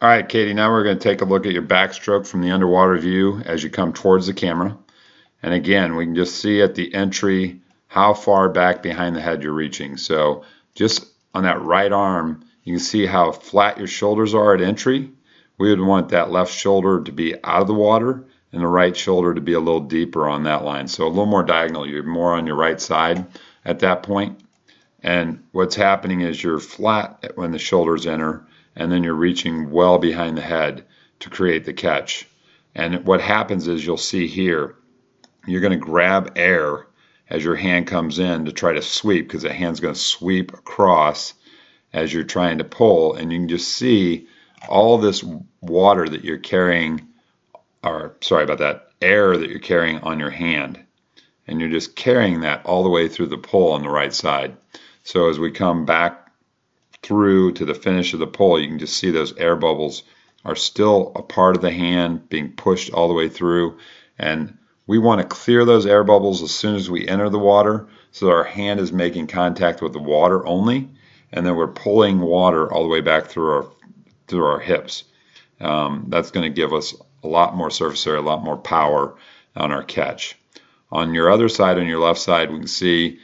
All right, Katie, now we're going to take a look at your backstroke from the underwater view as you come towards the camera. And again, we can just see at the entry how far back behind the head you're reaching. So just on that right arm, you can see how flat your shoulders are at entry. We would want that left shoulder to be out of the water and the right shoulder to be a little deeper on that line. So a little more diagonal. You're more on your right side at that point. And what's happening is you're flat when the shoulders enter, and then you're reaching well behind the head to create the catch. And what happens is you'll see here, you're going to grab air as your hand comes in to try to sweep, because the hand's going to sweep across as you're trying to pull. And you can just see all this water that you're carrying, or sorry about that, air that you're carrying on your hand. And you're just carrying that all the way through the pull on the right side. So as we come back through to the finish of the pull, you can just see those air bubbles are still a part of the hand being pushed all the way through. And we want to clear those air bubbles as soon as we enter the water so that our hand is making contact with the water only, and then we're pulling water all the way back through our hips. That's going to give us a lot more surface area, a lot more power on our catch. On your other side, on your left side, we can see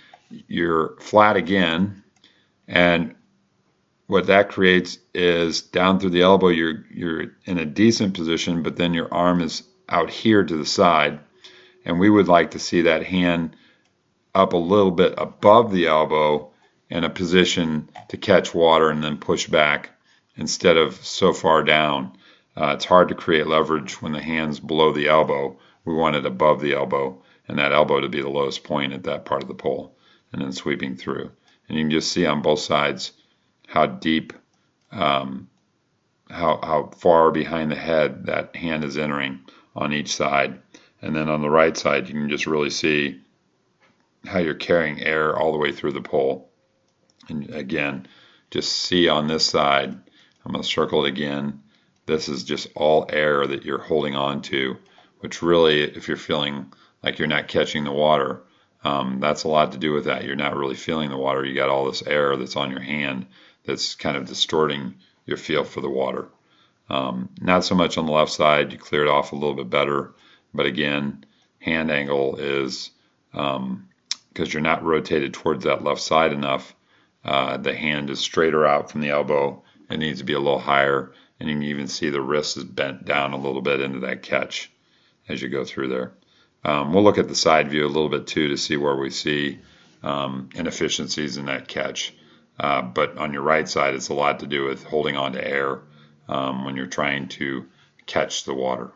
you're flat again, and what that creates is down through the elbow, you're in a decent position, but then your arm is out here to the side, and we would like to see that hand up a little bit above the elbow in a position to catch water and then push back instead of so far down. It's hard to create leverage when the hand's below the elbow. We want it above the elbow, and that elbow to be the lowest point at that part of the pole, and then sweeping through. And you can just see on both sides how deep, how far behind the head that hand is entering on each side. And then on the right side, you can just really see how you're carrying air all the way through the pole. And again, just see on this side, I'm going to circle it again. This is just all air that you're holding on to, which really, if you're feeling like you're not catching the water, that's a lot to do with that. You're not really feeling the water. You got all this air that's on your hand that's kind of distorting your feel for the water. Not so much on the left side. You clear it off a little bit better. But again, hand angle is, because you're not rotated towards that left side enough, the hand is straighter out from the elbow. It needs to be a little higher. And you can even see the wrist is bent down a little bit into that catch as you go through there. We'll look at the side view a little bit too to see where we see inefficiencies in that catch. But on your right side, it's a lot to do with holding on to air when you're trying to catch the water.